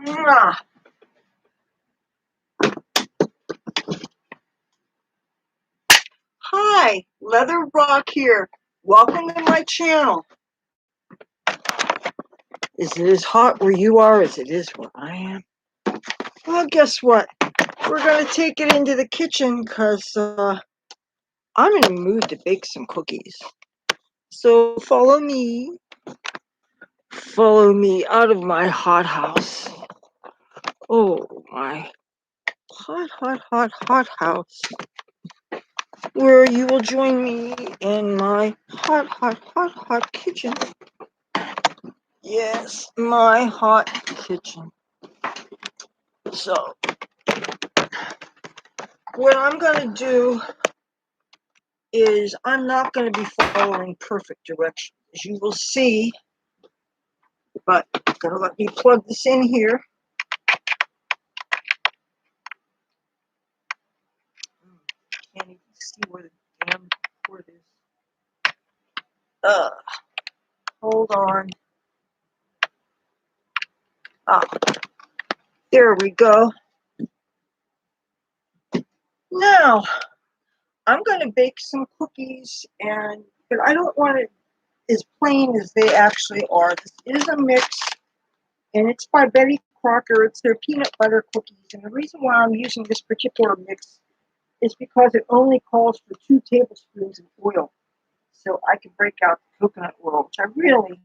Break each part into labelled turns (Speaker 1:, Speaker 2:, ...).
Speaker 1: Mwah. Hi, Leather Rokk here. Welcome to my channel. Is it as hot where you are as it is where I am? Well, guess what? We're going to take it into the kitchen because I'm in a mood to bake some cookies. So follow me. Follow me out of my hot house. Oh, my hot house. Where you will join me in my hot kitchen. Yes, my hot kitchen. So, what I'm going to do is I'm not going to be following perfect directions, as you will see, but I'm going to let me plug this in here. Can't even see where the damn cord is. Hold on. Ah, there we go. Now, I'm going to bake some cookies, but I don't want it as plain as they actually are. This is a mix, and it's by Betty Crocker. It's their peanut butter cookies, and the reason why I'm using this particular mix is because it only calls for 2 tablespoons of oil, so I can break out the coconut oil, which I really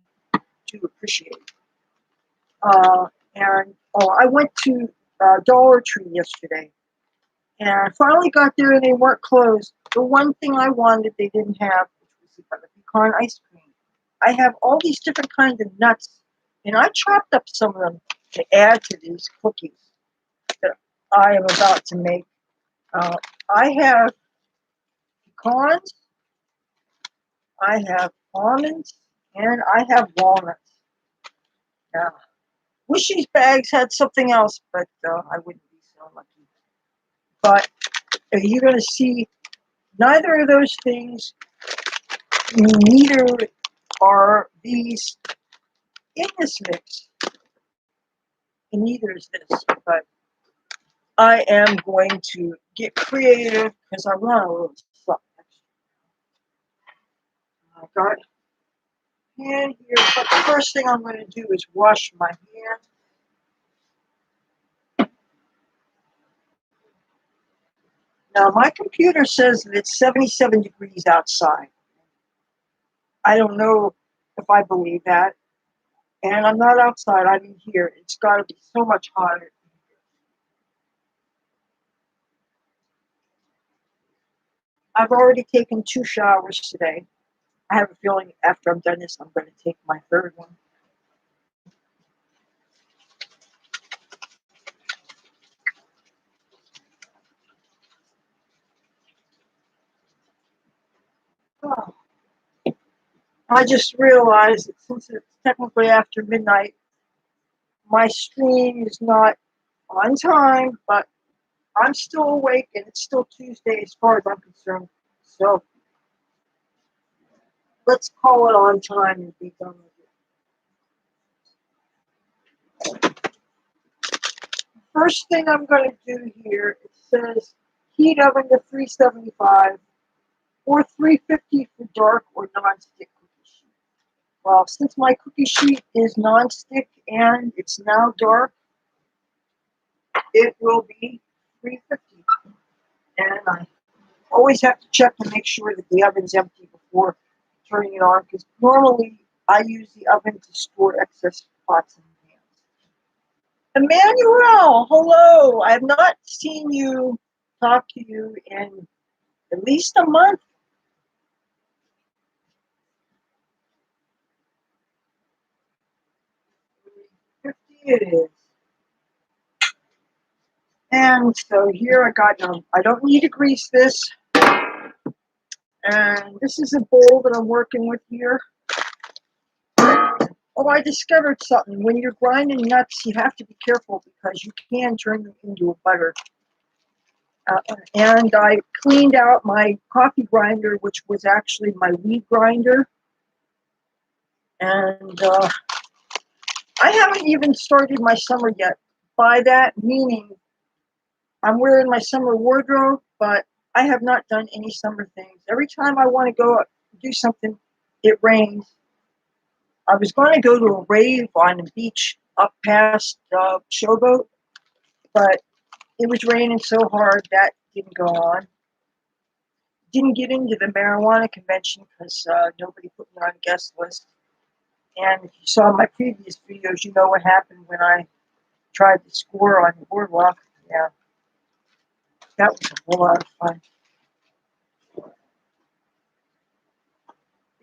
Speaker 1: do appreciate. I went to Dollar Tree yesterday, and I finally got there and they weren't closed. The one thing I wanted they didn't have, which was the pecan ice cream. I have all these different kinds of nuts, and I chopped up some of them to add to these cookies that I am about to make. I have pecans, I have almonds, and I have walnuts. Yeah. Wish these bags had something else, but I wouldn't be so lucky. But you're going to see neither of those things, neither are these in this mix, and neither is this. But I am going to get creative because I want a little something extra. I got hand here, but the first thing I'm going to do is wash my hands. Now, my computer says that it's 77 degrees outside. I don't know if I believe that. And I'm not outside, I'm in here. It's got to be so much hotter. I've already taken 2 showers today. I have a feeling after I'm done this, I'm going to take my 3rd one. Oh. I just realized that since it's technically after midnight, my stream is not on time, but I'm still awake and it's still Tuesday as far as I'm concerned. So let's call it on time and be done with it. First thing I'm going to do here, it says heat oven to 375 or 350 for dark or non-stick cookie sheet. Well, since my cookie sheet is non-stick and it's now dark, it will be 350. And I always have to check to make sure that the oven's empty before turning it on, because normally I use the oven to store excess pots and pans. Emmanuel, hello. I have not seen you, talk to you in at least a month. It is. And so here I don't need to grease this. And this is a bowl that I'm working with here. Oh, I discovered something. When you're grinding nuts, you have to be careful because you can turn them into a butter. And I cleaned out my coffee grinder, which was actually my wheat grinder. And I haven't even started my summer yet. By that meaning, I'm wearing my summer wardrobe, but I have not done any summer things. Every time I want to go do something, it rains. I was going to go to a rave on the beach up past Showboat, but it was raining so hard that didn't go on. Didn't get into the marijuana convention because nobody put me on a guest list. And if you saw my previous videos, you know what happened when I tried to score on the boardwalk. Yeah, that was a whole lot of fun.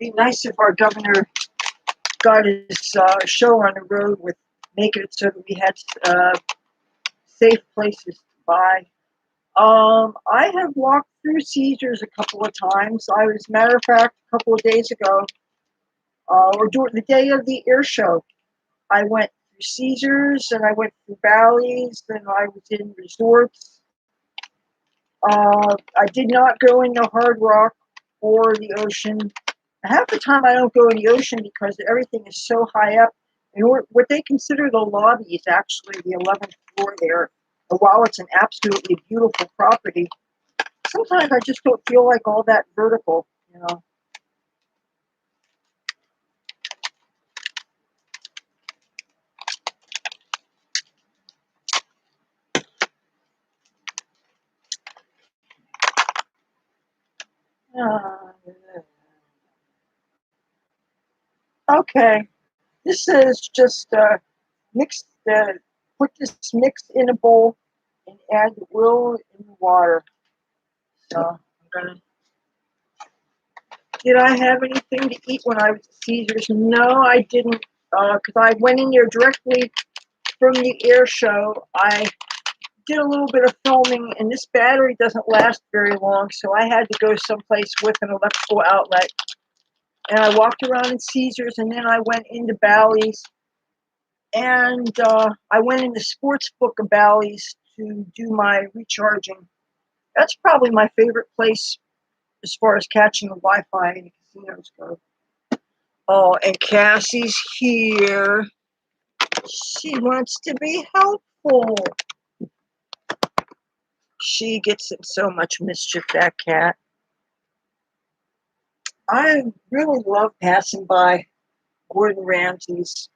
Speaker 1: It'd be nice if our governor got his show on the road with making it so that we had safe places to buy. I have walked through Caesars a couple of times. I was, matter of fact, a couple of days ago, or during the day of the air show, I went through Caesars and I went through Bally's and I was in resorts. I did not go into Hard Rock or the ocean. Half the time I don't go in the ocean because everything is so high up. And what they consider the lobby is actually the 11th floor there. And while it's an absolutely beautiful property, sometimes I just don't feel like all that vertical, you know. Okay, this is just mix the put this mix in a bowl and add the oil in the water. So I'm gonna. Did I have anything to eat when I was at Caesars? No, I didn't, because I went in there directly from the air show. I did a little bit of filming, and this battery doesn't last very long, so I had to go someplace with an electrical outlet. And I walked around in Caesars, and then I went into Bally's, and I went in the sports book of Bally's to do my recharging. That's probably my favorite place as far as catching the Wi-Fi in the casinos go. Oh, and Cassie's here. She wants to be helpful. She gets in so much mischief, that cat. I really love passing by Gordon Ramsay's.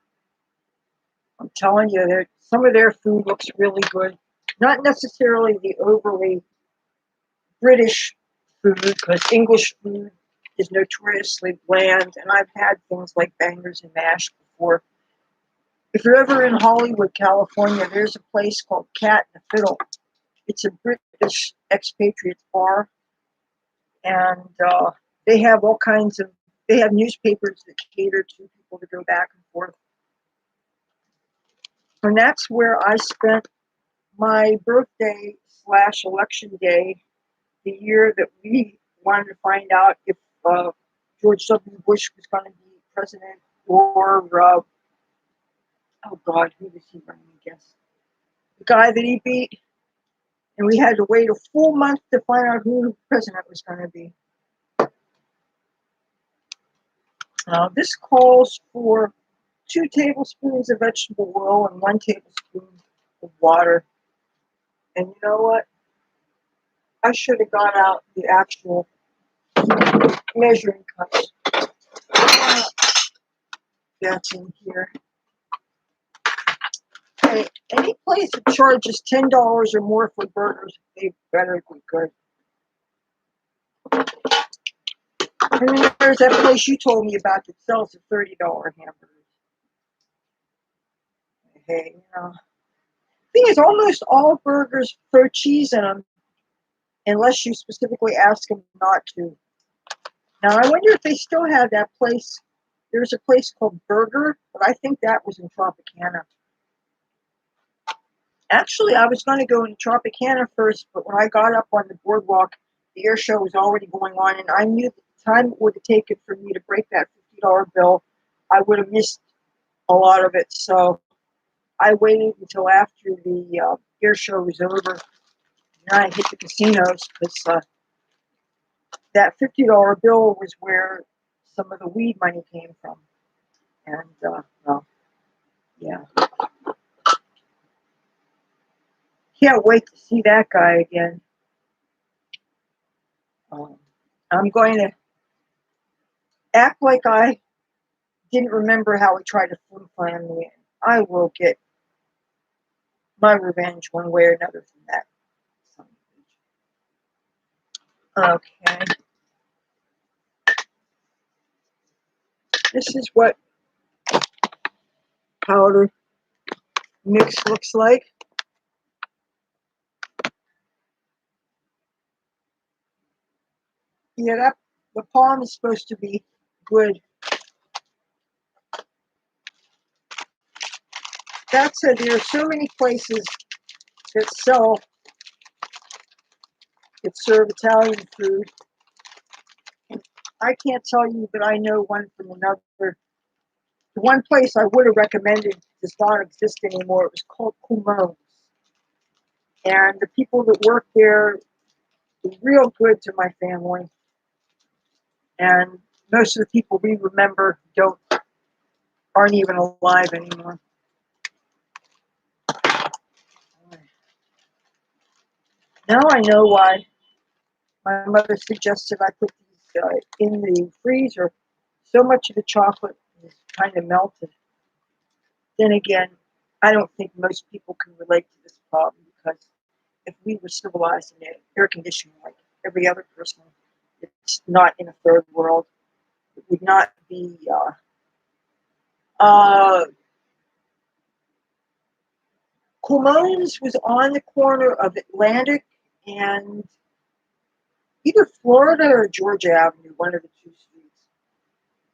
Speaker 1: I'm telling you, some of their food looks really good. Not necessarily the overly British food, because English food is notoriously bland, and I've had things like bangers and mash before. If you're ever in Hollywood, California, there's a place called Cat and the Fiddle. It's a British expatriates bar, and they have all kinds of. They have newspapers that cater to people to go back and forth. And that's where I spent my birthday / election day, the year that we wanted to find out if George W. Bush was going to be president or, oh God, who was he running against? The guy that he beat. And we had to wait a full month to find out who the president was going to be. This calls for 2 tablespoons of vegetable oil and 1 tablespoon of water. And you know what? I should have got out the actual measuring cups. That's in here. Hey, any place that charges $10 or more for burgers, they better be good. And then there's that place you told me about that sells the $30 hamburgers. Hey, you know. Thing is, almost all burgers throw cheese in them, unless you specifically ask them not to. Now, I wonder if they still have that place. There's a place called Burger, but I think that was in Tropicana. Actually, I was going to go in Tropicana first, but when I got up on the boardwalk, the air show was already going on, and I knew the time it would have taken for me to break that $50 bill, I would have missed a lot of it. So I waited until after the air show was over. And I hit the casinos because that $50 bill was where some of the weed money came from. And, well, Yeah. Can't wait to see that guy again. Um, I'm going to act like I didn't remember how he tried to flim flam me. I will get my revenge one way or another from that. Okay. This is what powder mix looks like. Yeah, the palm is supposed to be good. That said, there are so many places that serve Italian food. And I can't tell you, but I know one from another. The one place I would have recommended does not exist anymore. It was called Cumone's. And the people that work there were real good to my family. And most of the people we remember aren't even alive anymore. Now I know why my mother suggested I put these in the freezer. So much of the chocolate is kind of melted. Then again, I don't think most people can relate to this problem because if we were civilized and had air conditioning like every other person, it's not in a third world. It would not be. Cumone's was on the corner of Atlantic and either Florida or Georgia Avenue, one of the two streets.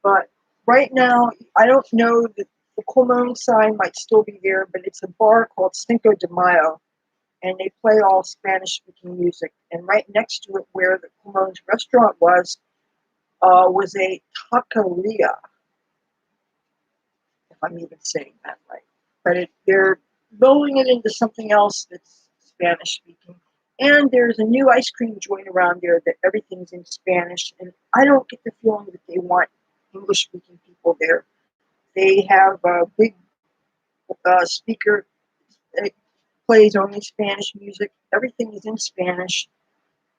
Speaker 1: But right now, I don't know that the Culmone sign might still be there, but it's a bar called Cinco de Mayo, and they play all Spanish-speaking music. And right next to it, where the Culmone's restaurant was a taqueria, if I'm even saying that right. But they're rolling it into something else that's Spanish-speaking. And there's a new ice cream joint around there that everything's in Spanish, and I don't get the feeling that they want English-speaking people there. They have a big speaker that plays only Spanish music. Everything is in Spanish.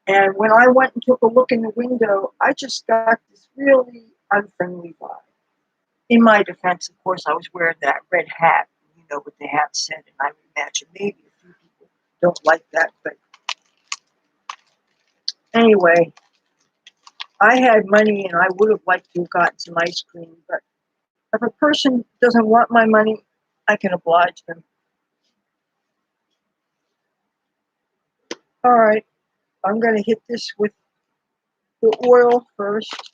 Speaker 1: And when I went and took a look in the window, I just got this really unfriendly vibe. In my defense, of course, I was wearing that red hat. You know what the hat said, and I imagine maybe a few people don't like that. But anyway, I had money and I would have liked to have gotten some ice cream. But if a person doesn't want my money, I can oblige them. All right, I'm going to hit this with the oil first.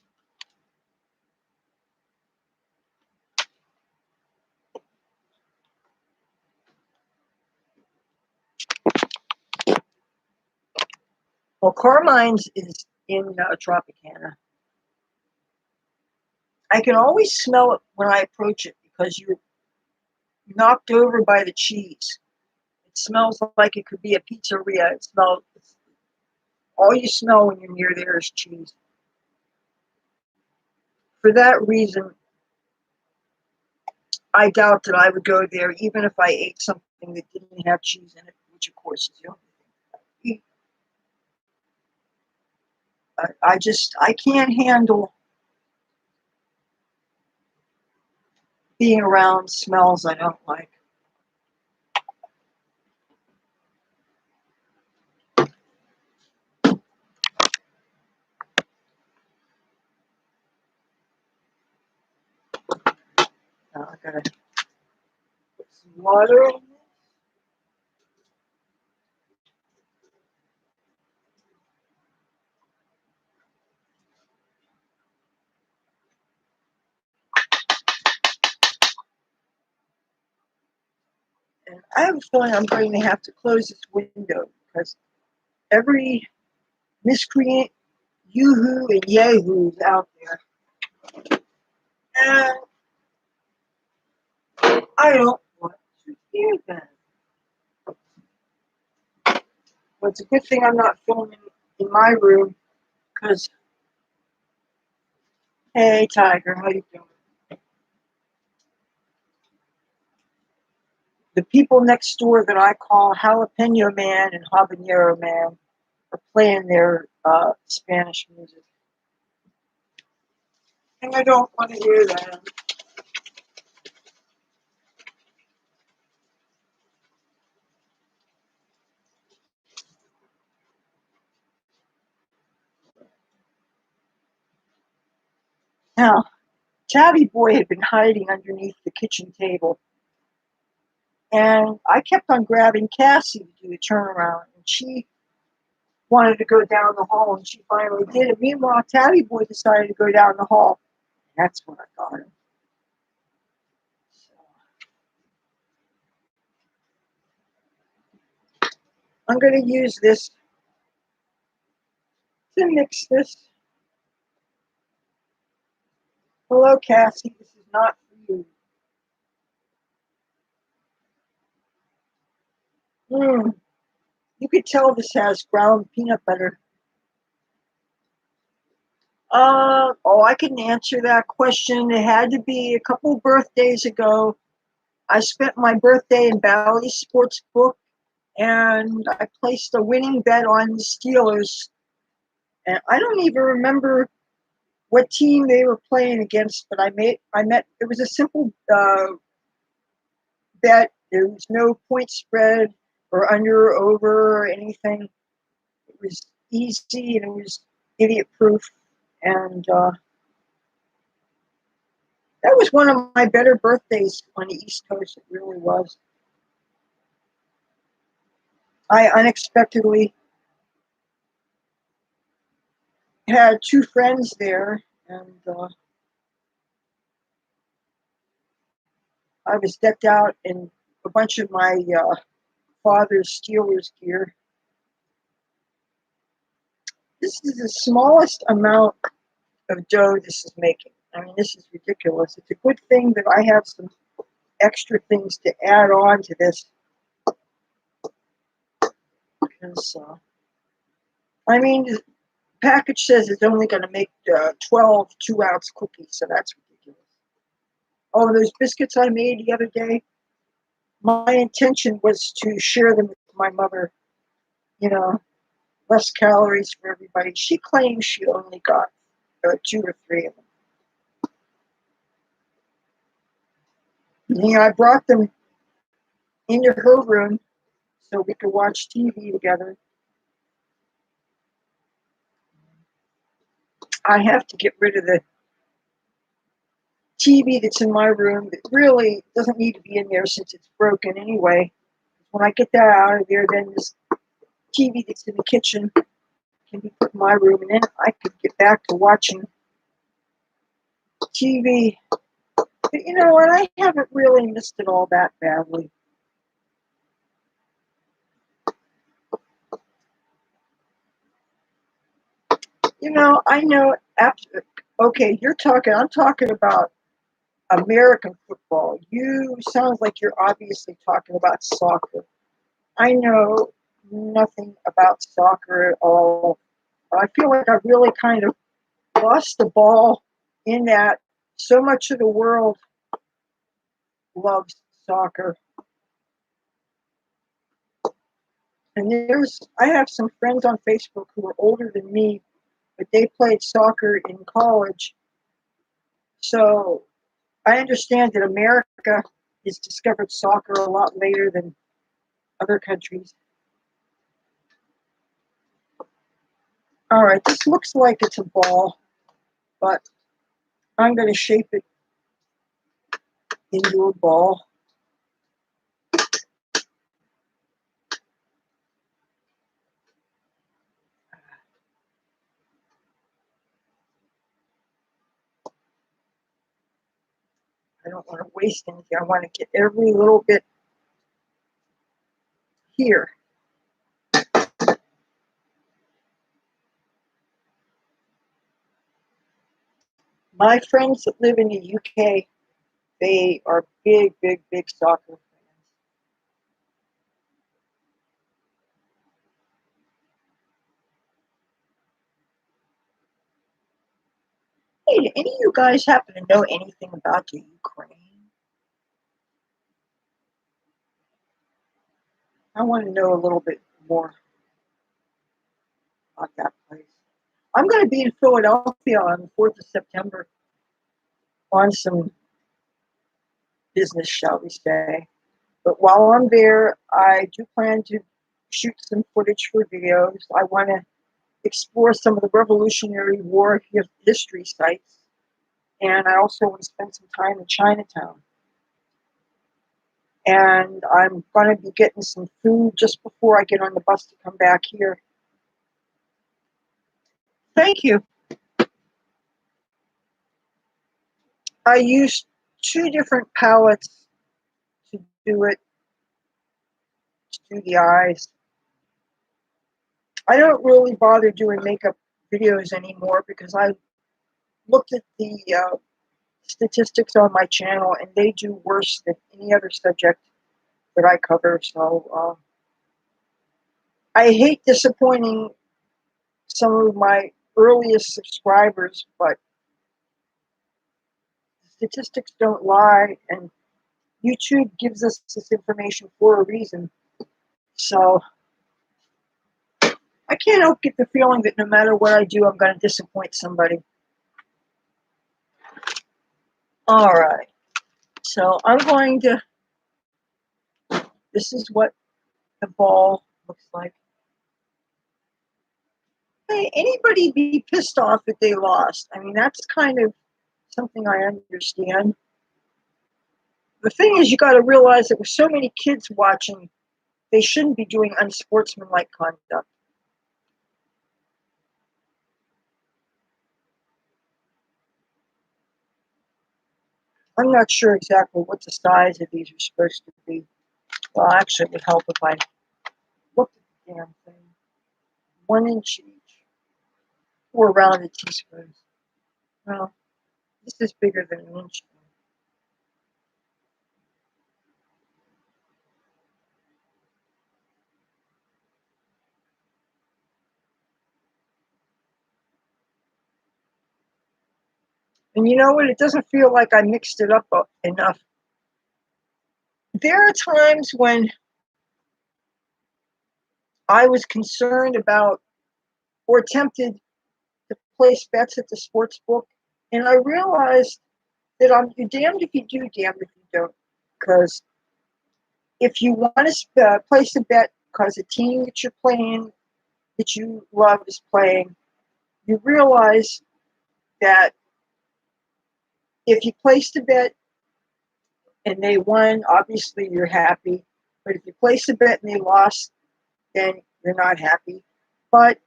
Speaker 1: Well, Carmine's is in Tropicana. I can always smell it when I approach it because you're knocked over by the cheese. It smells like it could be a pizzeria. All you smell when you're near there is cheese. For that reason, I doubt that I would go there even if I ate something that didn't have cheese in it, which of course is the only thing I eat. I can't handle being around smells I don't like. Now I gotta put some water in. And I have a feeling I'm going to have to close this window because every miscreant, yoo-hoo, and yahoo is out there. And I don't want to hear them. Well, it's a good thing I'm not filming in my room because, hey, Tiger, how you doing? the people next door that I call Jalapeno Man and Habanero Man are playing their Spanish music. And I don't want to hear that. Now, Tabby Boy had been hiding underneath the kitchen table, and I kept on grabbing Cassie to do the turnaround, and she wanted to go down the hall, and she finally did it. Meanwhile, Tabby Boy decided to go down the hall. That's when I got him. So, I'm going to use this to mix this. Hello, Cassie. This is not for you. You could tell this has ground peanut butter. I can answer that question. It had to be a couple birthdays ago. I spent my birthday in Bally Sportsbook, and I placed a winning bet on the Steelers. And I don't even remember what team they were playing against, but it was a simple bet. There was no point spread or under or over or anything. It was easy and it was idiot proof. And that was one of my better birthdays on the East Coast. It really was. I unexpectedly had two friends there, and I was decked out in a bunch of my father's Steelers gear. This is the smallest amount of dough this is making. I mean, this is ridiculous. It's a good thing that I have some extra things to add on to this. Because, I mean, the package says it's only going to make 12 2-ounce cookies, so that's ridiculous. Oh, those biscuits I made the other day, my intention was to share them with my mother, less calories for everybody. She claims she only got 2 or 3 of them. I brought them into her room so we could watch TV together. I have to get rid of the TV that's in my room. It really doesn't need to be in there since it's broken anyway. When I get that out of there, then this TV that's in the kitchen can be put in my room, and then I can get back to watching TV. But you know what? I haven't really missed it all that badly. I know. Okay, I'm talking about American football. You sounds like you're obviously talking about soccer. I know nothing about soccer at all. I feel like I really kind of lost the ball in that so much of the world loves soccer. And I have some friends on Facebook who are older than me, but they played soccer in college. So I understand that America has discovered soccer a lot later than other countries. All right, this looks like it's a ball, but I'm going to shape it into a ball. I don't want to waste anything. I want to get every little bit here. My friends that live in the UK, they are big, big, big soccer fans. Hey, do any of you guys happen to know anything about the Ukraine? I want to know a little bit more about that place. I'm going to be in Philadelphia on the 4th of September on some business, shall we say. But while I'm there, I do plan to shoot some footage for videos. I want to explore some of the Revolutionary War history sites, and I also want to spend some time in Chinatown. And I'm going to be getting some food just before I get on the bus to come back here. Thank you. I used 2 different palettes to do it, to do the eyes. I don't really bother doing makeup videos anymore because I looked at the statistics on my channel and they do worse than any other subject that I cover. So I hate disappointing some of my earliest subscribers, but statistics don't lie, and YouTube gives us this information for a reason. So I can't help get the feeling that no matter what I do, I'm going to disappoint somebody. All right. So I'm going to, this is what the ball looks like. Hey, anybody be pissed off that they lost? I mean, that's kind of something I understand. The thing is, you got to realize that with so many kids watching, they shouldn't be doing unsportsmanlike conduct. I'm not sure exactly what the size of these are supposed to be. Well, actually, it would help if I looked at the damn thing. 1 inch each. 4 rounded teaspoons. Well, this is bigger than an inch. And you know what? It doesn't feel like I mixed it up enough. There are times when I was concerned about or tempted to place bets at the sports book, and I realized that you're damned if you do, damned if you don't. Because if you want to place a bet because a team that you're playing, that you love is playing, you realize that if you placed a bet and they won, obviously you're happy. But if you place a bet and they lost, then you're not happy. But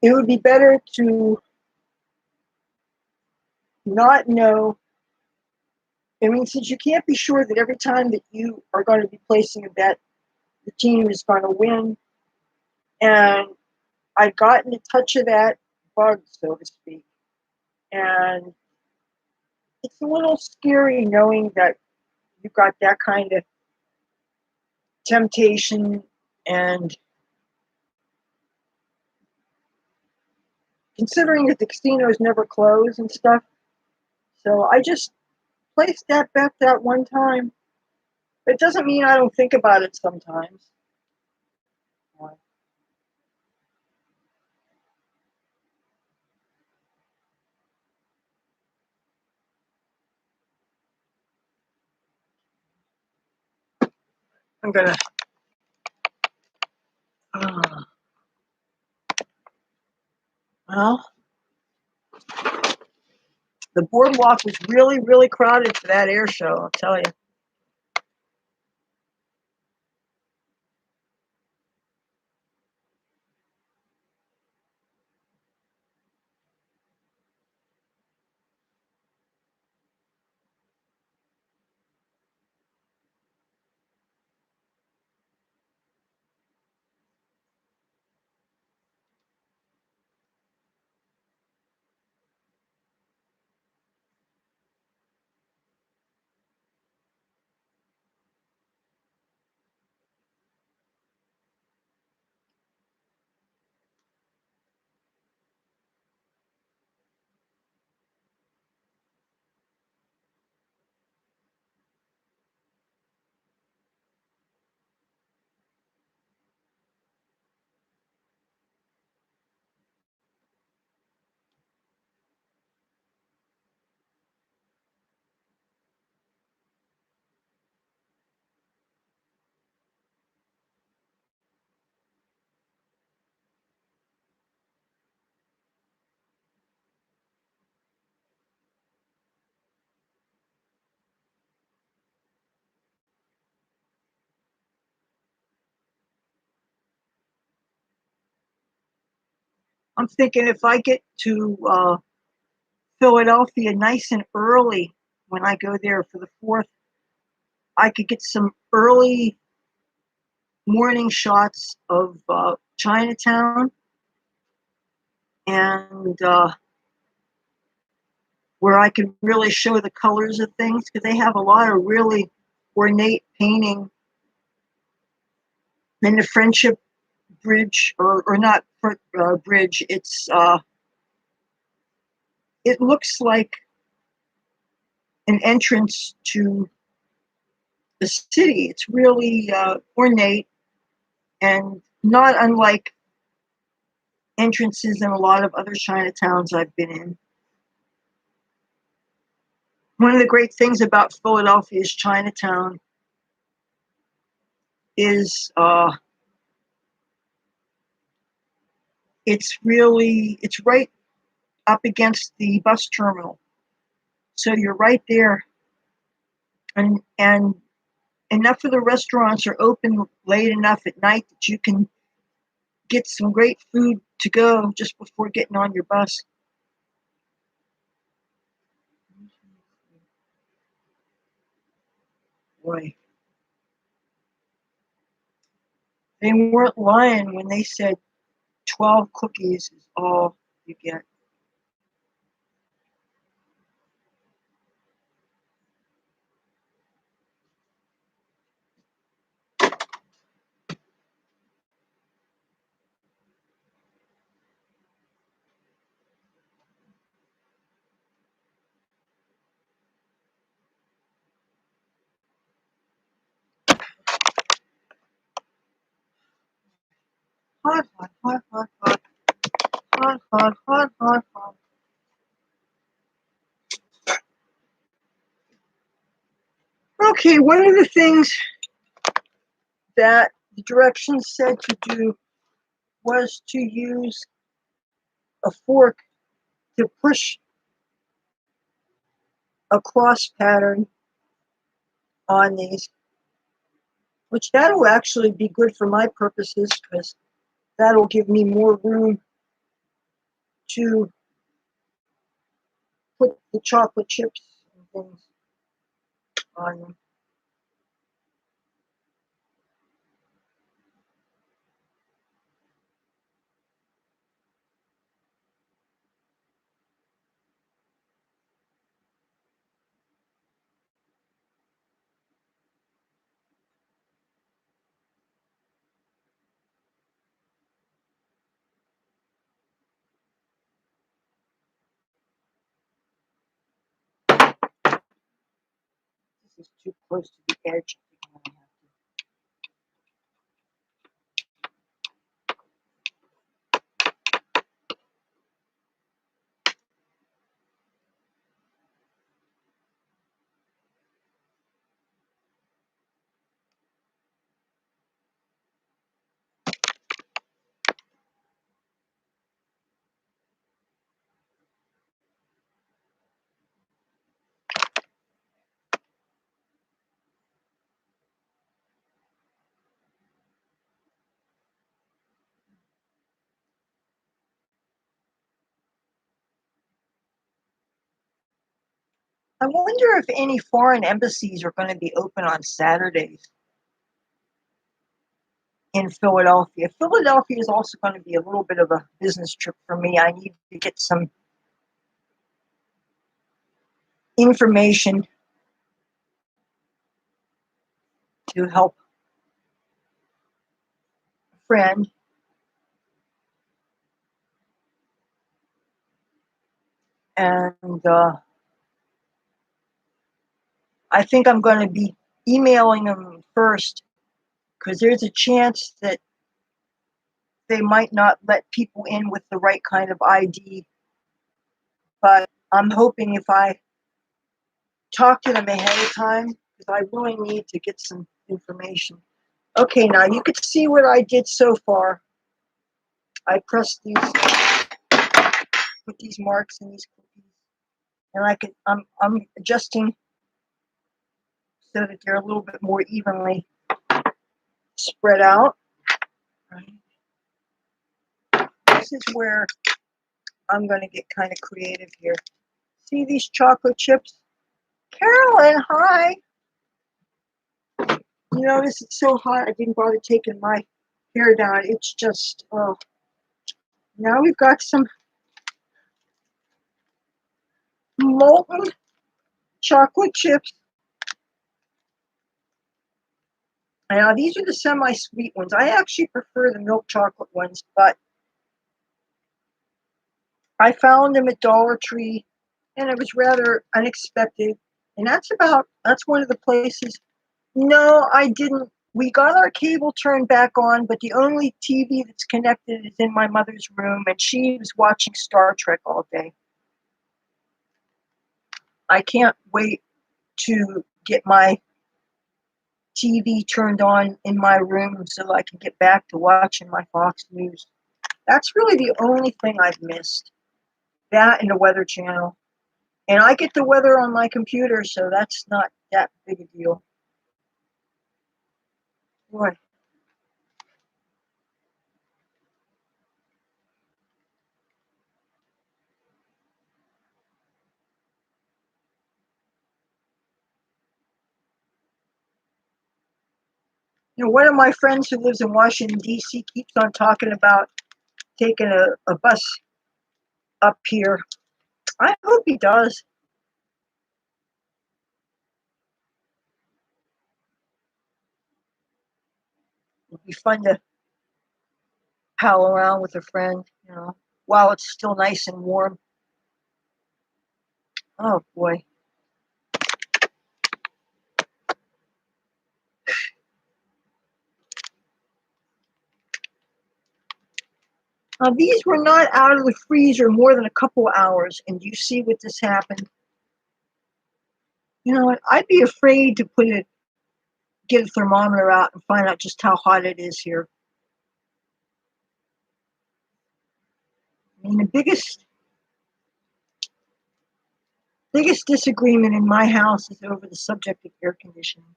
Speaker 1: it would be better to not know. I mean, since you can't be sure that every time that you are going to be placing a bet, the team is going to win. And I've gotten a touch of that bug, so to speak. And it's a little scary knowing that you've got that kind of temptation, and considering that the casinos never close and stuff. So I just placed that bet that one time. It doesn't mean I don't think about it sometimes. I'm gonna. Well, the boardwalk was really, really crowded for that air show, I'll tell you. I'm thinking if I get to Philadelphia nice and early when I go there for the 4th, I could get some early morning shots of Chinatown and where I can really show the colors of things because they have a lot of really ornate painting. Then the Friendship Bridge, or not bridge, it looks like an entrance to the city. It's really ornate and not unlike entrances in a lot of other Chinatowns I've been in. One of the great things about Philadelphia's Chinatown is it's right up against the bus terminal. So you're right there, and enough of the restaurants are open late enough at night that you can get some great food to go just before getting on your bus. Boy, they weren't lying when they said 12 cookies is all you get. Hot, hot, hot, hot, hot, hot, hot, hot, hot, hot. Okay, one of the things that the directions said to do was to use a fork to push a cross pattern on these, which that'll actually be good for my purposes because that'll give me more room to put the chocolate chips and things on them. This is too close to the edge. I wonder if any foreign embassies are going to be open on Saturdays in Philadelphia. Philadelphia is also going to be a little bit of a business trip for me. I need to get some information to help a friend. And I think I'm going to be emailing them first because there's a chance that they might not let people in with the right kind of ID. But I'm hoping if I talk to them ahead of time, because I really need to get some information. Okay, now you can see what I did so far. I pressed these, put these marks in these cookies, and I'm adjusting so that they're a little bit more evenly spread out. Right. This is where I'm going to get kind of creative here. See these chocolate chips? Carolyn, hi. You notice it's so hot, I didn't bother taking my hair down. It's just, oh. Now we've got some molten chocolate chips. Now, these are the semi-sweet ones. I actually prefer the milk chocolate ones, but I found them at Dollar Tree, and it was rather unexpected. And that's one of the places. No, I didn't. We got our cable turned back on, but the only TV that's connected is in my mother's room, and she was watching Star Trek all day. I can't wait to get my TV turned on in my room so I can get back to watching my Fox News. That's really the only thing I've missed. That and the Weather Channel. And I get the weather on my computer, so that's not that big a deal. Boy. You know, one of my friends who lives in Washington, D.C. keeps on talking about taking a bus up here. I hope he does. It'd be fun to pal around with a friend, you know, while it's still nice and warm. Oh, boy. These were not out of the freezer more than a couple of hours, and you see what this happened. You know what? I'd be afraid to get a thermometer out and find out just how hot it is here. I mean, the biggest disagreement in my house is over the subject of air conditioning.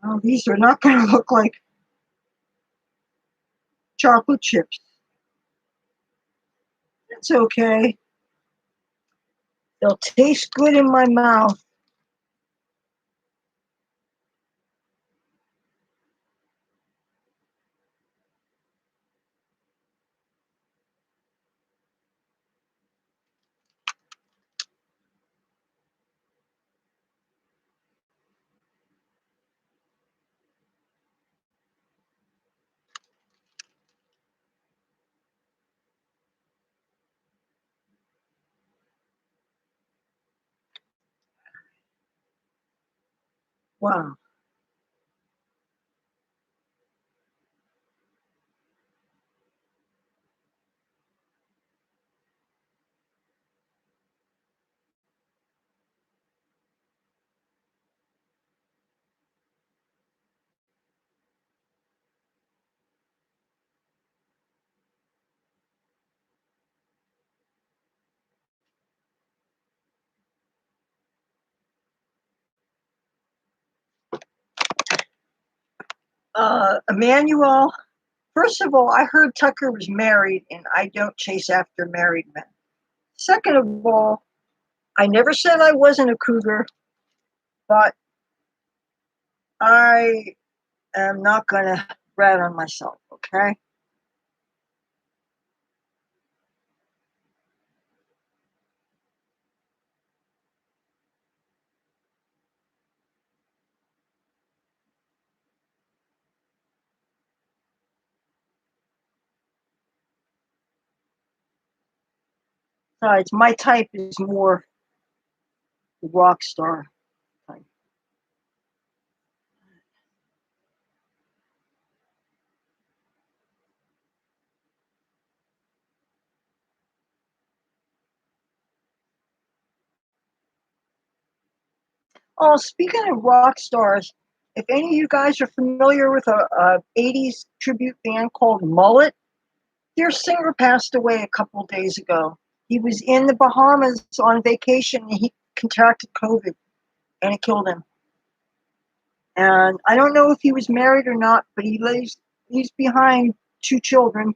Speaker 1: Well, these are not going to look like chocolate chips. It's okay. They'll taste good in my mouth. Wow. Emmanuel, first of all, I heard Tucker was married, and I don't chase after married men. Second of all, I never said I wasn't a cougar, but I am not going to rat on myself, okay? Besides, my type is more the rock star type. Oh, speaking of rock stars, if any of you guys are familiar with a 80s tribute band called Mullet, their singer passed away a couple days ago. He was in the Bahamas on vacation and he contracted COVID and it killed him. And I don't know if he was married or not, but he's behind 2 children.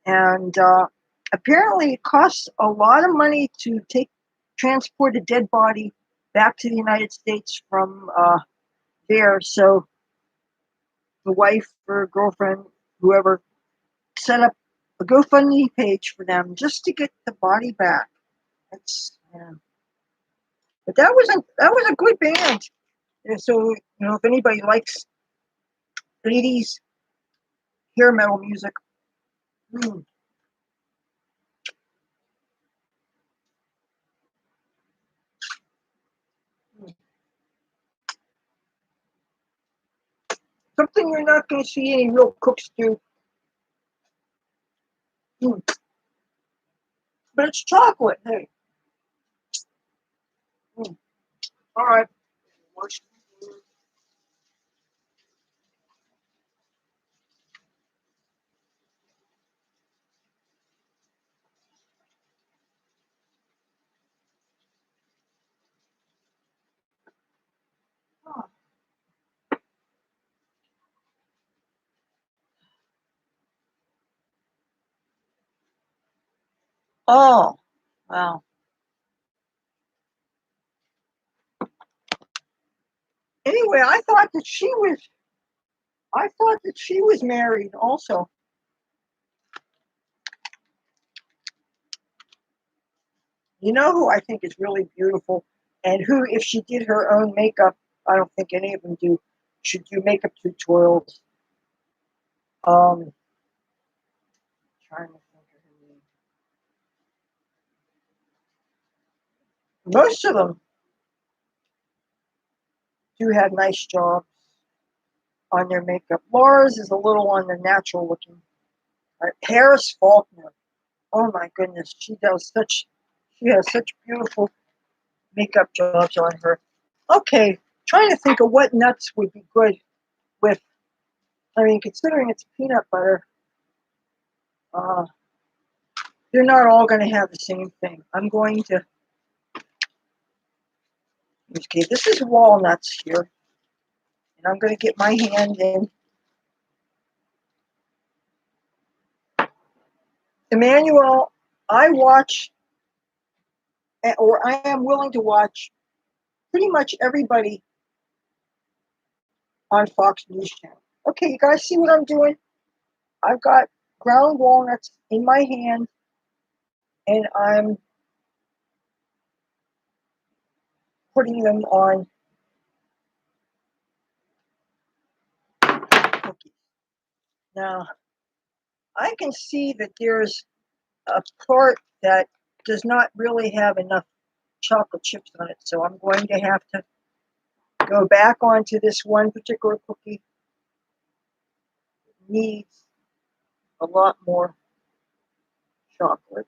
Speaker 1: And apparently it costs a lot of money to transport a dead body back to the United States from there. So the wife or girlfriend, whoever, set up a GoFundMe page for them just to get the body back. Yeah. But that was a good band. And so if anybody likes 80s hair metal music, mm, mm, something you're not going to see any real cooks do. Mm, but it's chocolate. Hey. Mm, all right. Oh, wow. Anyway, I thought that she was married also. You know who I think is really beautiful, and who, if she did her own makeup, I don't think any of them should do makeup tutorials. Um, trying to think of her name. Most of them do have nice jobs on their makeup. Laura's is a little on the natural looking. Harris Faulkner. Oh my goodness, she has such beautiful makeup jobs on her. Okay, trying to think of what nuts would be good with. I mean, considering it's peanut butter, uh, they're not all going to have the same thing. I'm going to. Okay, this is walnuts here, and I'm going to get my hand in. Emmanuel, I watch, or I am willing to watch pretty much everybody on Fox News Channel. Okay, you guys see what I'm doing? I've got ground walnuts in my hand, and I'm putting them on cookies. Now, I can see that there's a part that does not really have enough chocolate chips on it, so I'm going to have to go back onto this one particular cookie. It needs a lot more chocolate.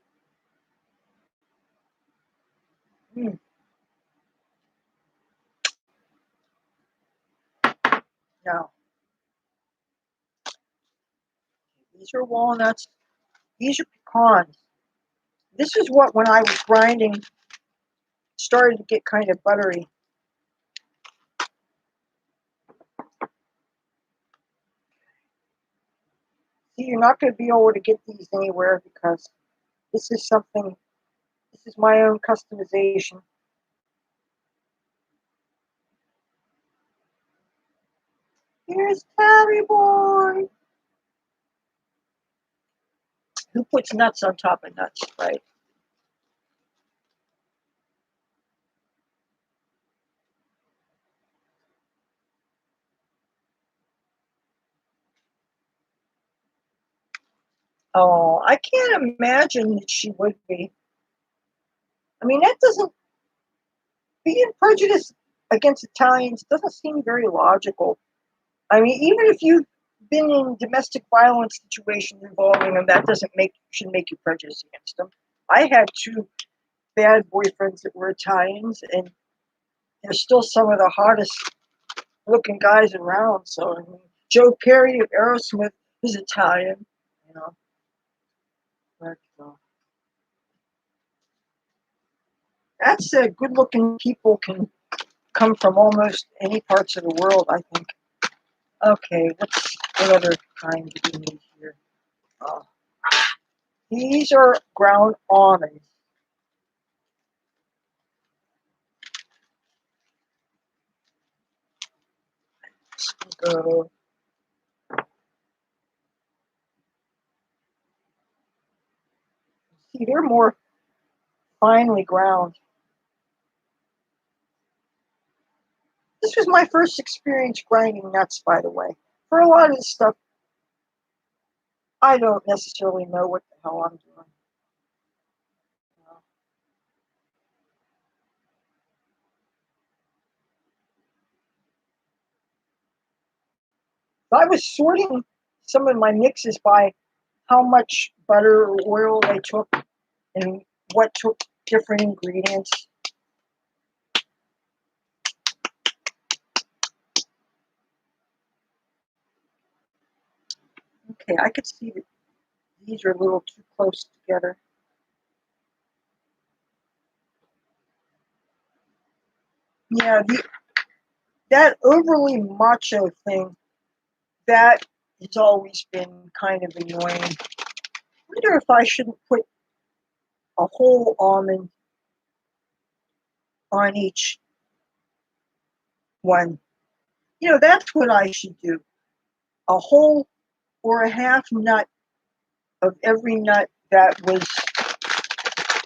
Speaker 1: Mm. Now, these are walnuts. These are pecans. This is what, when I was grinding, started to get kind of buttery. See, you're not going to be able to get these anywhere because this is my own customization. Here's Tabby Boy. Who puts nuts on top of nuts, right? Oh, I can't imagine that she would be. I mean, that doesn't being prejudiced against Italians doesn't seem very logical. I mean, even if you've been in domestic violence situations involving them, that doesn't should make you prejudiced against them. I had two bad boyfriends that were Italians, and they're still some of the hottest looking guys around. So I mean, Joe Perry of Aerosmith is Italian, you know. But, that said, good-looking people can come from almost any parts of the world, I think. Okay, what other kind do we need here? Uh, these are ground almonds. So, see, they're more finely ground. This was my first experience grinding nuts, by the way. For a lot of this stuff, I don't necessarily know what the hell I'm doing. I was sorting some of my mixes by how much butter or oil they took and what took different ingredients. Okay, I could see that these are a little too close together. Yeah, that overly macho thing, that has always been kind of annoying. I wonder if I shouldn't put a whole almond on each one. You know, that's what I should do. A whole or a half nut of every nut that was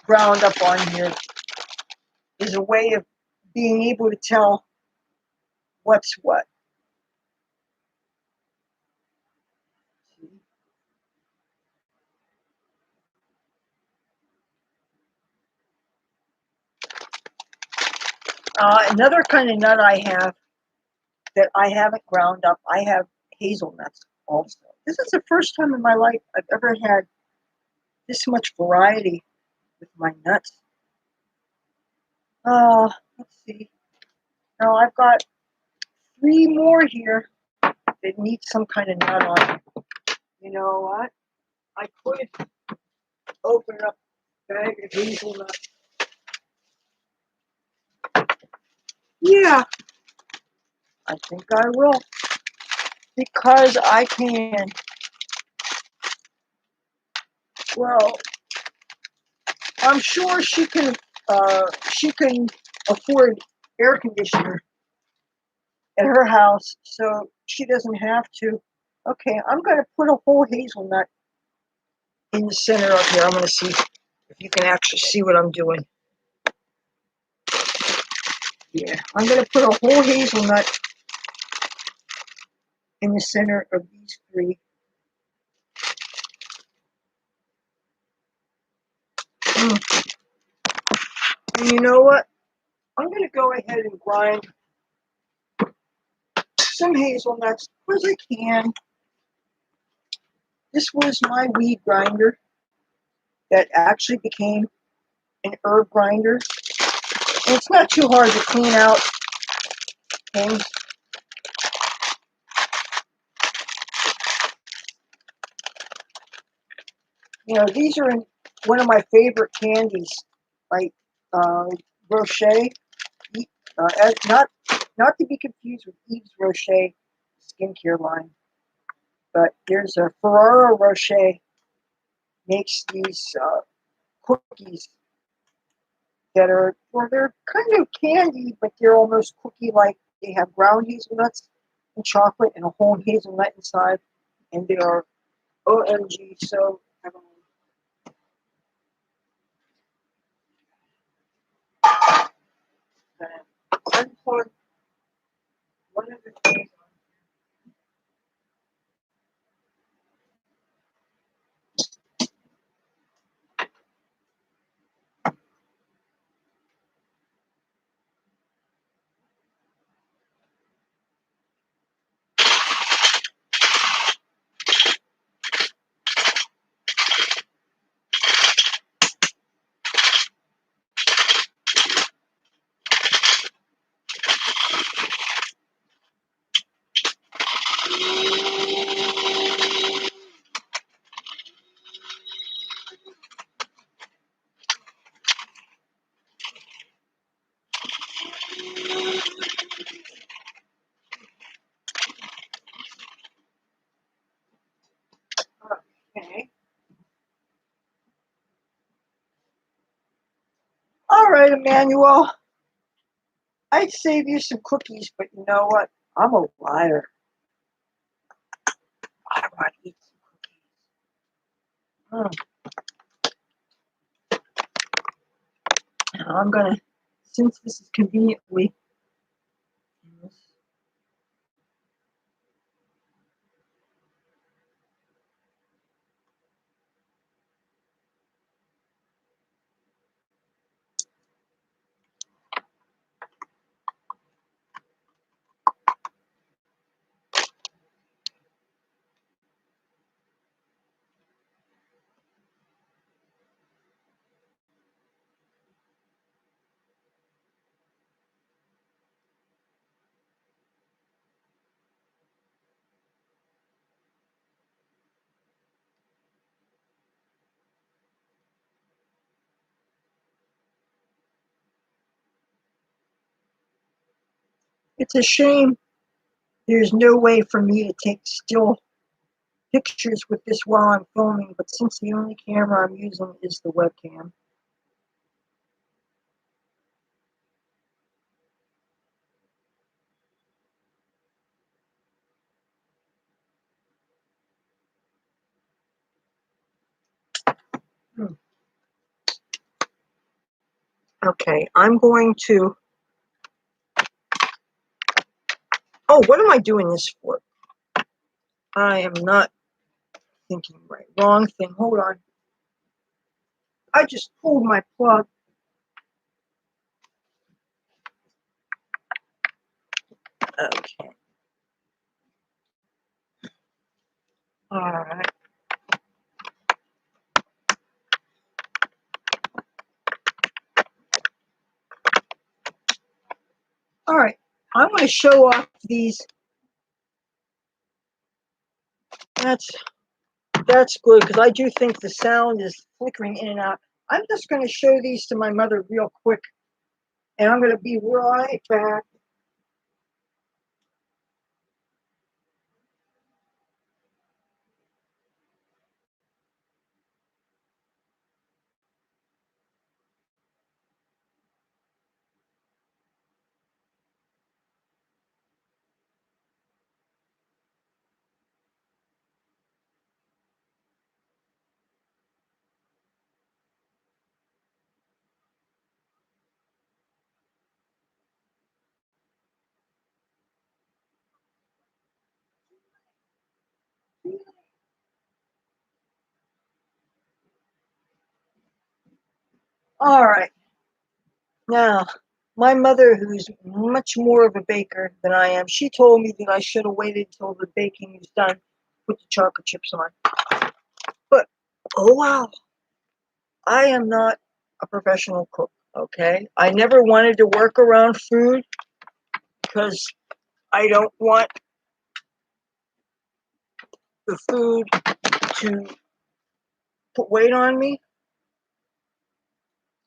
Speaker 1: ground up on here is a way of being able to tell what's what. Another kind of nut I have that I haven't ground up, I have hazelnuts also. This is the first time in my life I've ever had this much variety with my nuts. Let's see. Now I've got 3 more here that need some kind of nut on it. You know what? I could open up a bag of hazelnuts. Yeah, I think I will. Because I can. Well, I'm sure she can afford air conditioner at her house, so she doesn't have to. Okay, I'm going to put a whole hazelnut in the center of here. I'm going to see if you can actually see what I'm doing. Yeah, I'm going to put a whole hazelnut in the center of these 3. And you know what? I'm going to go ahead and grind some hazelnuts as I can. This was my weed grinder that actually became an herb grinder. And it's not too hard to clean out things. You know, these are one of my favorite candies, like Rocher. Not to be confused with Yves Rocher skincare line, but there's a Ferrero Rocher makes these cookies that are, well, they're kind of candy, but they're almost cookie-like. They have ground hazelnuts and chocolate and a whole hazelnut inside, and they are OMG so heavenly. Unplug one of the things. right, Emmanuel. I'd save you some cookies, but you know what? I'm a liar. I want to eat some cookies. I'm gonna, since this is conveniently, it's a shame there's no way for me to take still pictures with this while I'm filming, but since the only camera I'm using is the webcam. Okay, I'm going to, oh, what am I doing this for? I am not thinking right. Wrong thing, hold on. I just pulled my plug. Okay. All right. All right. I'm going to show off these. That's good because I do think the sound is flickering in and out. I'm just going to show these to my mother real quick, and I'm going to be right back. All right. Now, my mother, who's much more of a baker than I am, she told me that I should have waited till the baking was done, put the chocolate chips on. But, oh wow, I am not a professional cook, okay? I never wanted to work around food because I don't want the food to put weight on me.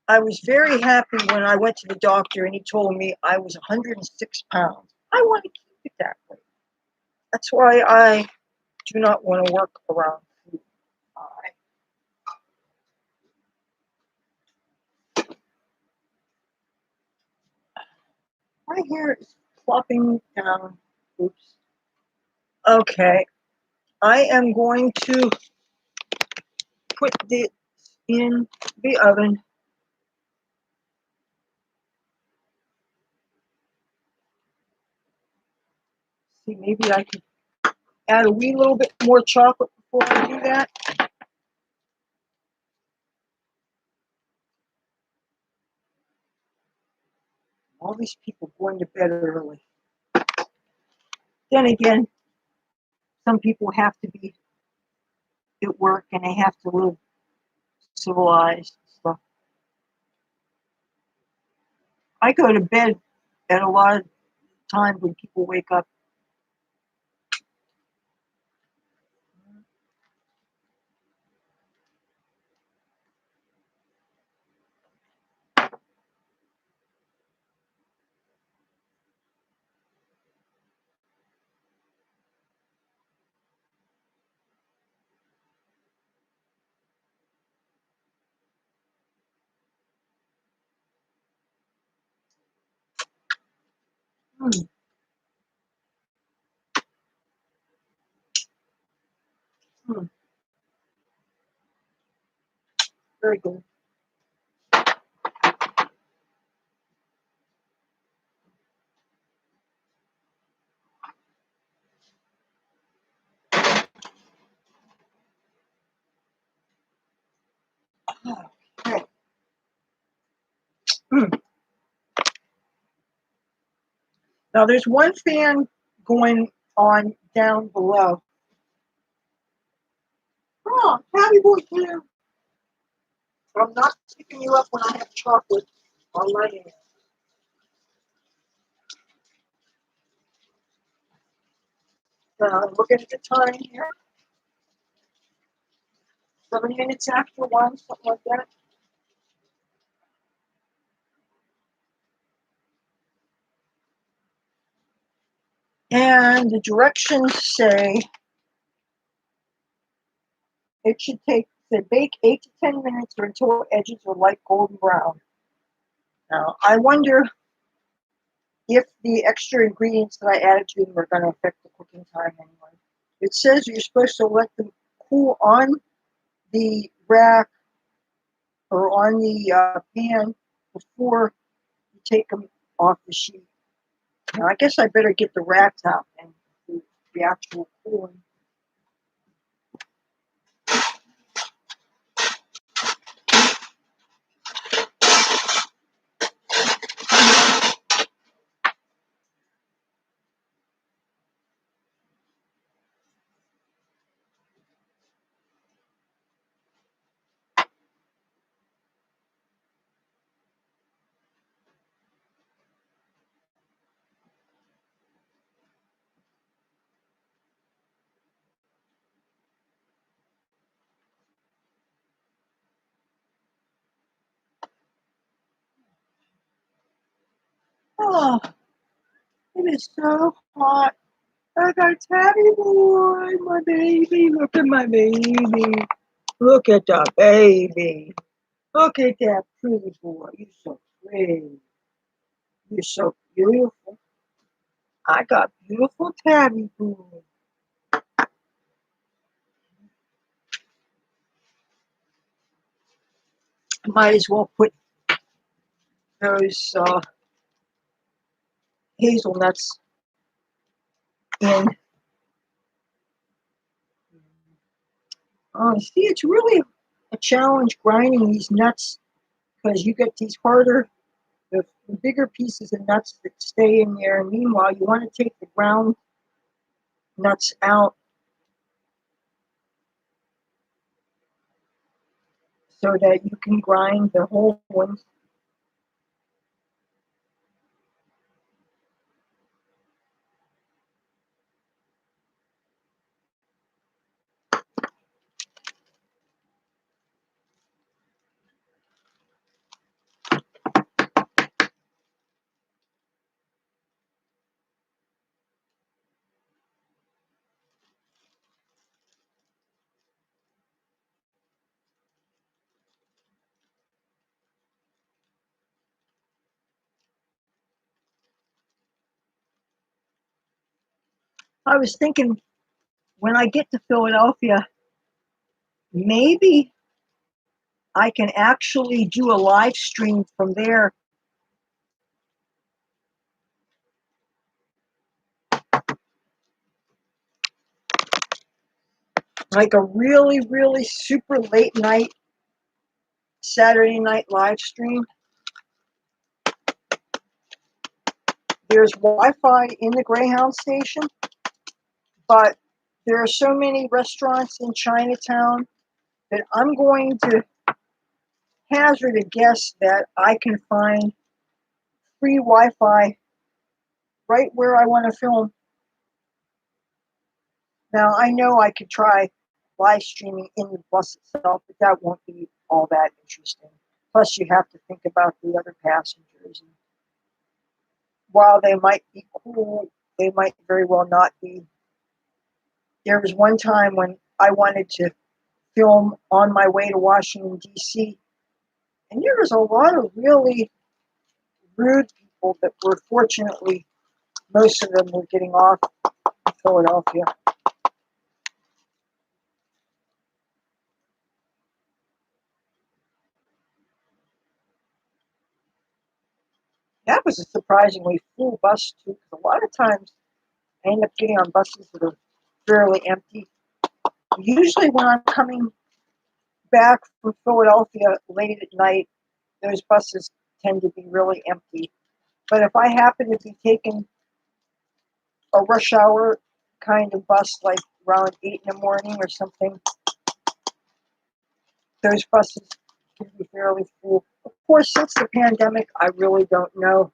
Speaker 1: I was very happy when I went to the doctor and he told me I was 106 pounds. I want to keep it that way. That's why I do not want to work around food. My hair is flopping down. Oops. Okay. I am going to put this in the oven. See, maybe I could add a wee little bit more chocolate before I do that. All these people going to bed early. Then again, some people have to be at work and they have to live civilized stuff. I go to bed at a lot of times when people wake up. Mm, very good. Okay. Mm. Now there's one fan going on down below. Oh, happy boy, too. I'm not picking you up when I have chocolate on my hand. Looking at the time here. 7 minutes after 1, something like that. And the directions say it should bake 8 to 10 minutes or until edges are light golden brown. Now, I wonder if the extra ingredients that I added to them are going to affect the cooking time anyway. It says you're supposed to let them cool on the rack or on the pan before you take them off the sheet. Now, I guess I better get the racks out and do the actual cooling. Oh, it is so hot. I got Tabby boy, my baby. Look at my baby. Look at the baby. Look at that pretty boy. You're so pretty. You're so beautiful. I got beautiful Tabby boy. Might as well put those hazelnuts in. Oh, see, it's really a challenge grinding these nuts because you get these harder, the bigger pieces of nuts that stay in there. And meanwhile, you want to take the ground nuts out so that you can grind the whole ones. I was thinking when I get to Philadelphia, maybe I can actually do a live stream from there. Like a really, really super late night, Saturday night live stream. There's Wi-Fi in the Greyhound station, but there are so many restaurants in Chinatown that I'm going to hazard a guess that I can find free Wi-Fi right where I want to film. Now, I know I could try live streaming in the bus itself, but that won't be all that interesting. Plus, you have to think about the other passengers. And while they might be cool, they might very well not be. There was one time when I wanted to film on my way to Washington, D.C., and there was a lot of really rude people that were fortunately, most of them were getting off in Philadelphia. That was a surprisingly full bus too, because a lot of times I end up getting on buses that are fairly empty. Usually when I'm coming back from Philadelphia late at night, those buses tend to be really empty. But if I happen to be taking a rush hour kind of bus, like around 8 in the morning or something, those buses can be fairly full. Of course, since the pandemic, I really don't know.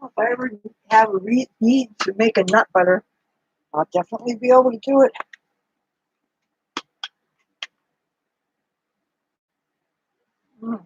Speaker 1: If I ever have a need to make a nut butter, I'll definitely be able to do it. Mm.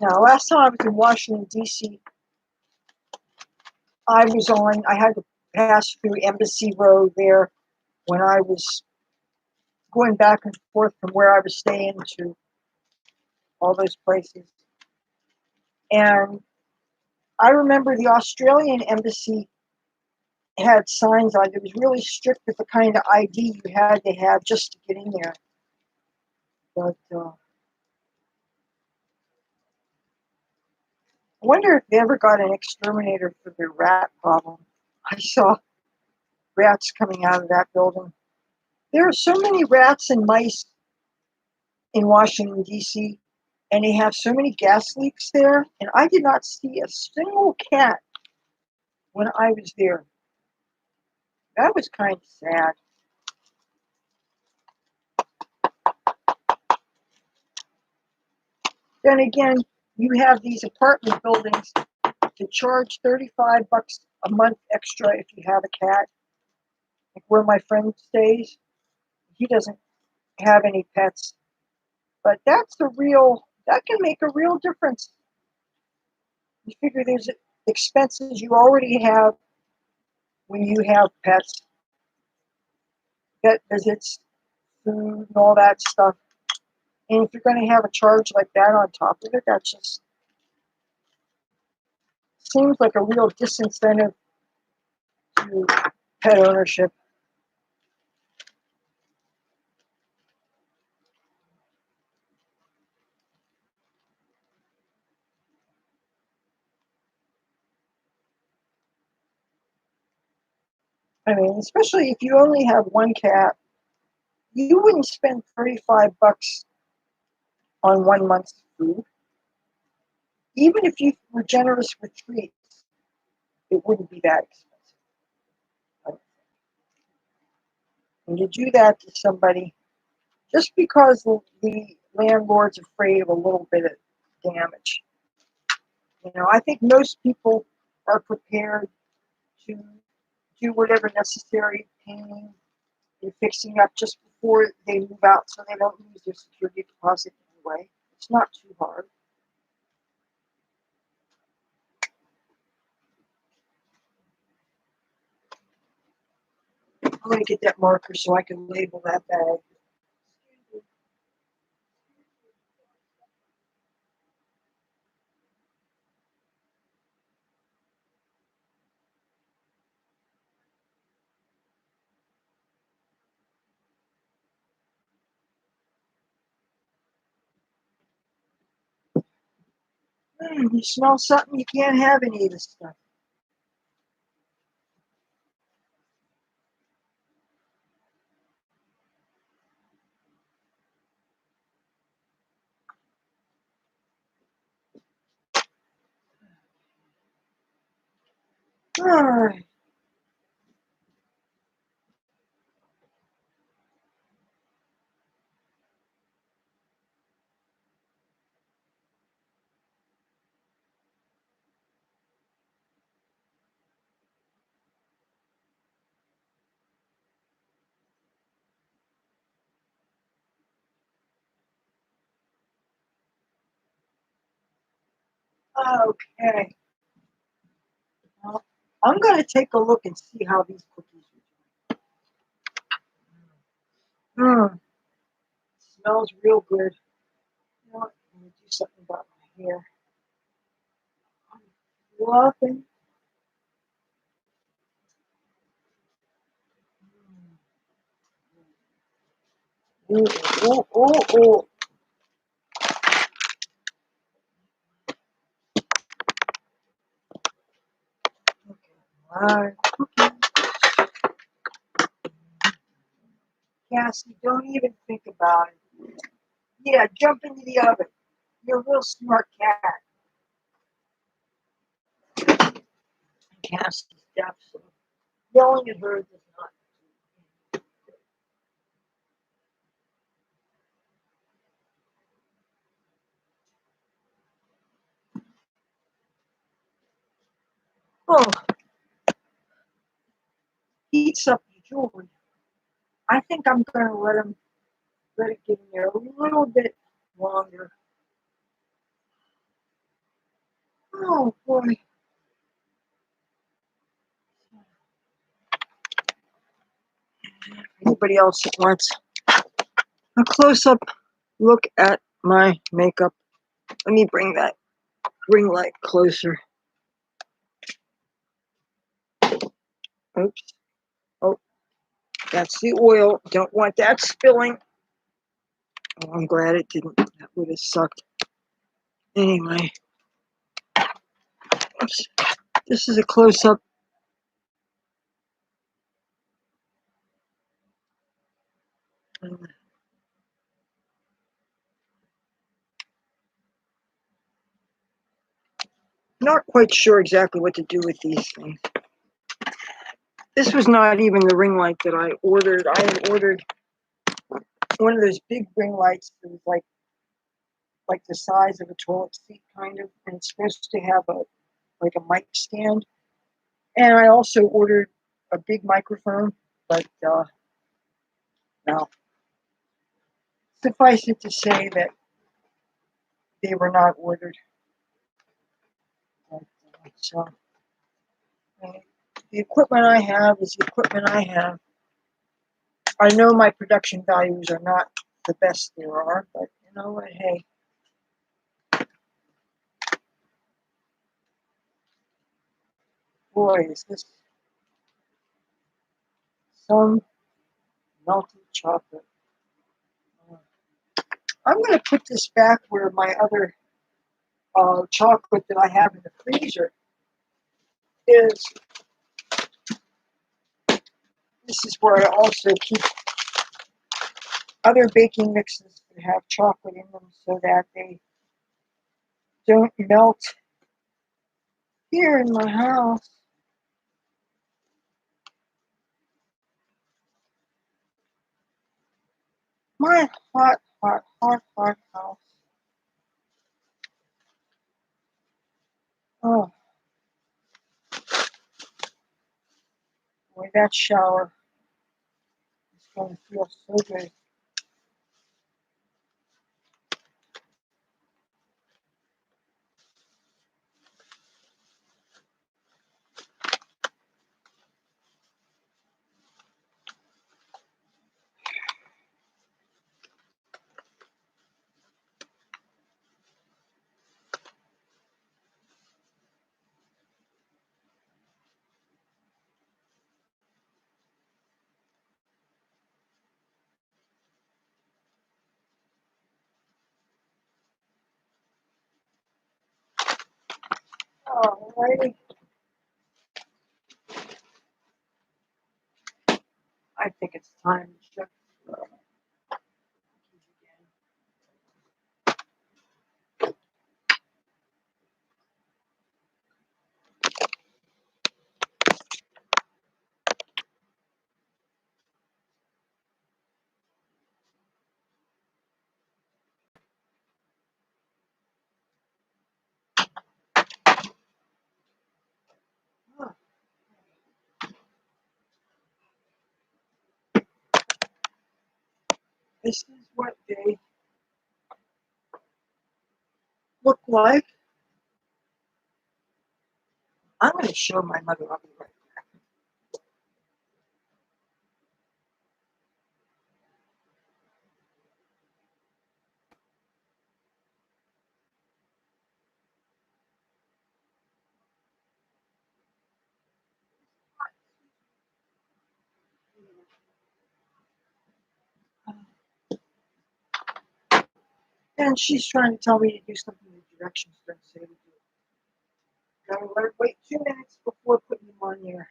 Speaker 1: Now, last time I was in Washington, D.C., I had to pass through Embassy Road there when I was going back and forth from where I was staying to all those places. And I remember the Australian embassy had signs on it. It was really strict with the kind of ID you had to have just to get in there. But I wonder if they ever got an exterminator for their rat problem. I saw rats coming out of that building. There are so many rats and mice in Washington, D.C., and they have so many gas leaks there, and I did not see a single cat when I was there. That was kind of sad. Then again, you have these apartment buildings that charge $35 a month extra if you have a cat. Like where my friend stays, he doesn't have any pets, but that can make a real difference. You figure there's expenses you already have when you have pets, vet visits, food, and all that stuff. And if you're going to have a charge like that on top of it, that just seems like a real disincentive to pet ownership. I mean, especially if you only have one cat, you wouldn't spend $35 on 1 month's food. Even if you were generous with treats, it wouldn't be that expensive. And to do that to somebody just because the landlord's afraid of a little bit of damage. I think most people are prepared to do whatever necessary painting and fixing up just before they move out so they don't lose their security deposit anyway. It's not too hard. I'm going to get that marker so I can label that bag. You smell something, you can't have any of this stuff. All right. Okay. Well, I'm going to take a look and see how these cookies are doing. Smells real good. You know what? I'm going to do something about my hair. Loving. Ooh, ooh, ooh, ooh. All right. Cassie, don't even think about it. Yeah, jump into the oven. You're a real smart cat. Cassie's deaf, so yelling at her does not. Oh, heats up the jewelry. I think I'm going to let it get in there a little bit longer. Oh boy. Anybody else that wants a close-up look at my makeup? Let me bring that ring light closer. Oops. Oh, that's the oil. Don't want that spilling. Oh, I'm glad it didn't. That would have sucked. Anyway. Oops. This is a close-up. Not quite sure exactly what to do with these things. This was not even the ring light that I ordered. I had ordered one of those big ring lights that was like the size of a toilet seat kind of, and it's supposed to have a mic stand. And I also ordered a big microphone, but no. Suffice it to say that they were not ordered. But, so the equipment I have is the equipment I have. I know my production values are not the best there are, but you know what? Hey. Boy, is this some melted chocolate. I'm going to put this back where my other chocolate that I have in the freezer is. This is where I also keep other baking mixes that have chocolate in them so that they don't melt here in my house. My hot, hot, hot, hot house. Oh, boy, that shower is going to feel so good. Alrighty. I think it's time to check. This is what they look like. I'm going to show my mother. I'll be right back. And she's trying to tell me to do something in the directions don't say to do. Gotta let her wait 2 minutes before putting them on there.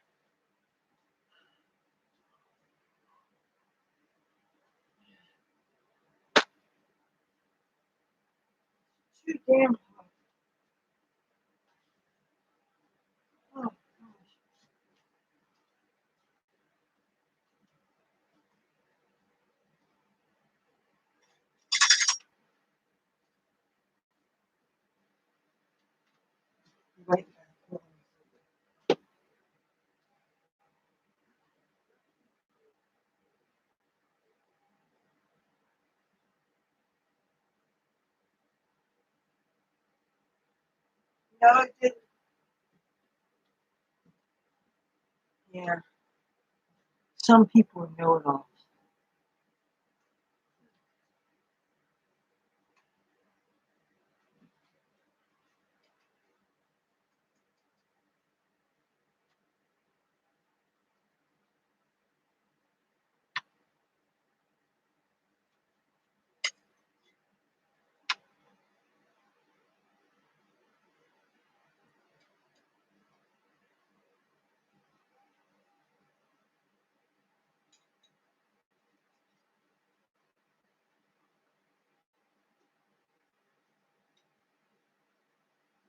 Speaker 1: Too damn hot. Oh, gosh. Right back. No, it didn't. Yeah. Some people know it all.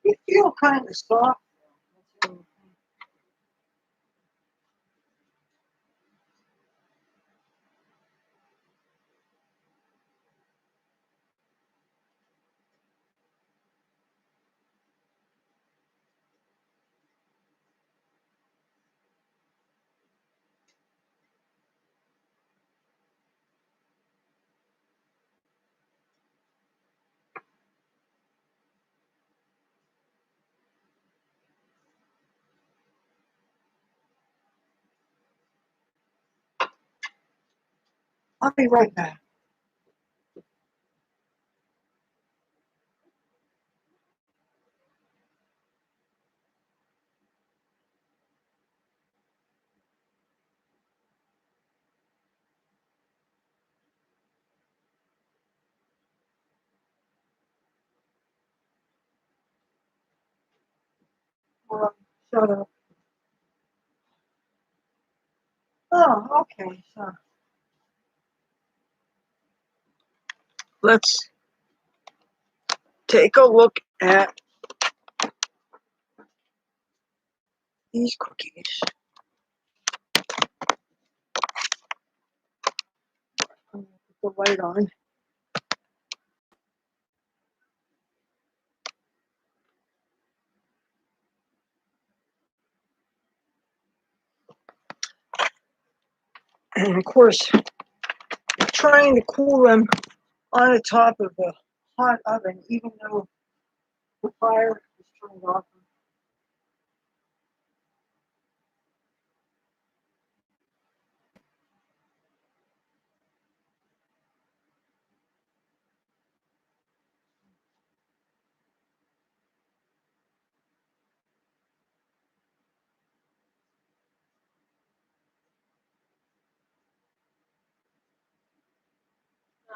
Speaker 1: They feel kind of soft. I'll be right back. Shut up. Oh, okay. So let's take a look at these cookies. I'm gonna put the light on. And of course, trying to cool them on the top of a hot oven, even though the fire is turned off.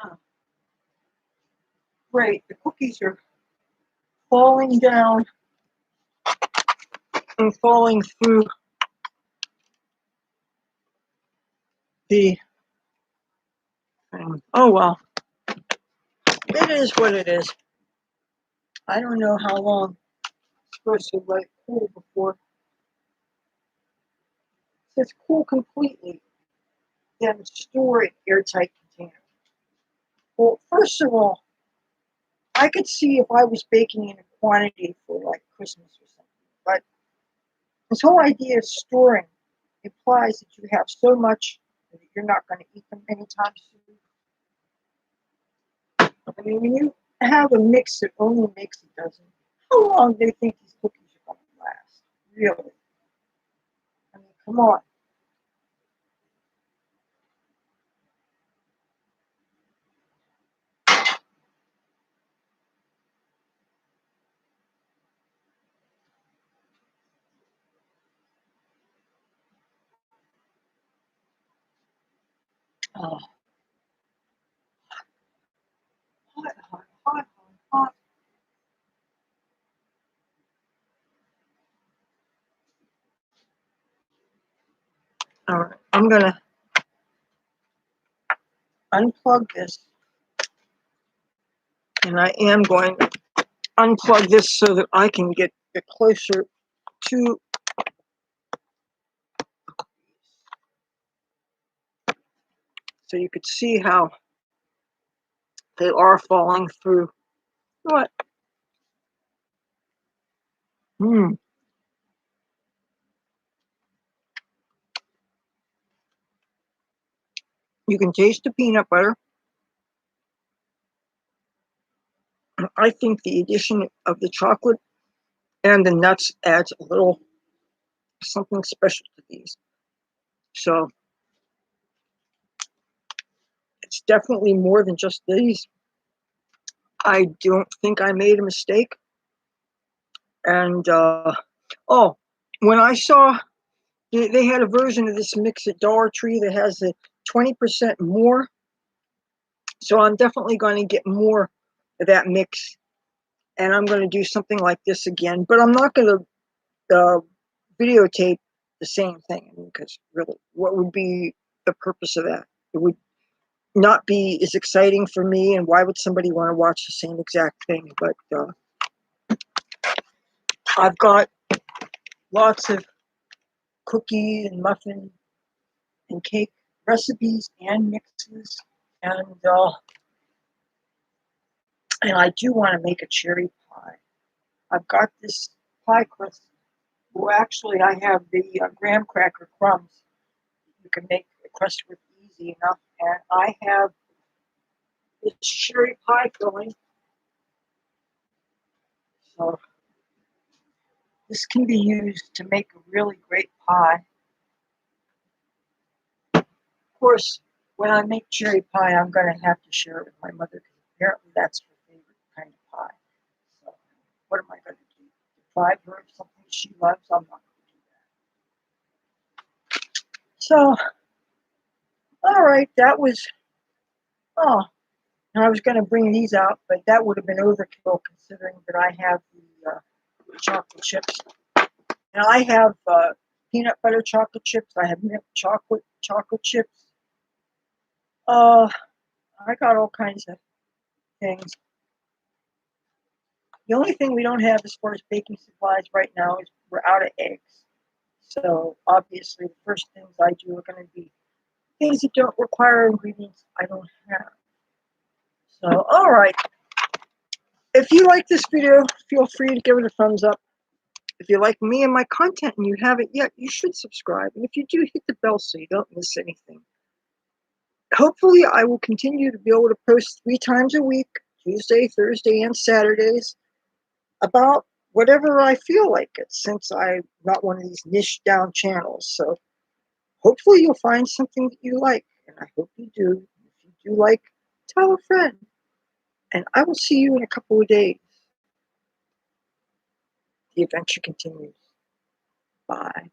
Speaker 1: Oh, great, the cookies are falling down and falling through the thing. Oh well, it is what it is. I don't know how long it's supposed to let it cool before it's cool completely. Then store it airtight container. Well, first of all, I could see if I was baking in a quantity for like Christmas or something, but this whole idea of storing implies that you have so much that you're not going to eat them anytime soon. I mean, when you have a mix that only makes a dozen, how long do you think these cookies are going to last? Really? I mean, come on. Oh, hot, hot, hot, hot, hot. All right, I'm going to unplug this, and I am going to unplug this so that I can get it closer to, so you could see how they are falling through. What? Hmm. You can taste the peanut butter. I think the addition of the chocolate and the nuts adds a little something special to these. So it's definitely more than just these. I don't think I made a mistake. And oh, when I saw they had a version of this mix at Dollar Tree that has the 20% more, so I'm definitely going to get more of that mix, and I'm going to do something like this again. But I'm not going to videotape the same thing, because really, what would be the purpose of that? It would not be as exciting for me, and why would somebody want to watch the same exact thing? But I've got lots of cookie and muffin and cake recipes and mixes, and and I do want to make a cherry pie. I've got this pie crust. Well, actually, I have the graham cracker crumbs you can make the crust with easy enough, and I have this cherry pie filling. So this can be used to make a really great pie. Of course, when I make cherry pie, I'm going to have to share it with my mother, because apparently that's her favorite kind of pie. So what am I going to do? Deprive her of something she loves? I'm not going to do that. So, all right, that was, oh, and I was going to bring these out, but that would have been overkill considering that I have the chocolate chips. And I have peanut butter chocolate chips. I have milk chocolate chips. I got all kinds of things. The only thing we don't have as far as baking supplies right now is we're out of eggs. So obviously the first things I do are going to be things that don't require ingredients I don't have. So, all right. If you like this video, feel free to give it a thumbs up. If you like me and my content and you haven't yet, you should subscribe. And if you do, hit the bell so you don't miss anything. Hopefully, I will continue to be able to post 3 times a week, Tuesday, Thursday, and Saturdays, about whatever I feel like it, since I'm not one of these niche down channels. So hopefully you'll find something that you like, and I hope you do. If you do like, tell a friend. And I will see you in a couple of days. The adventure continues. Bye.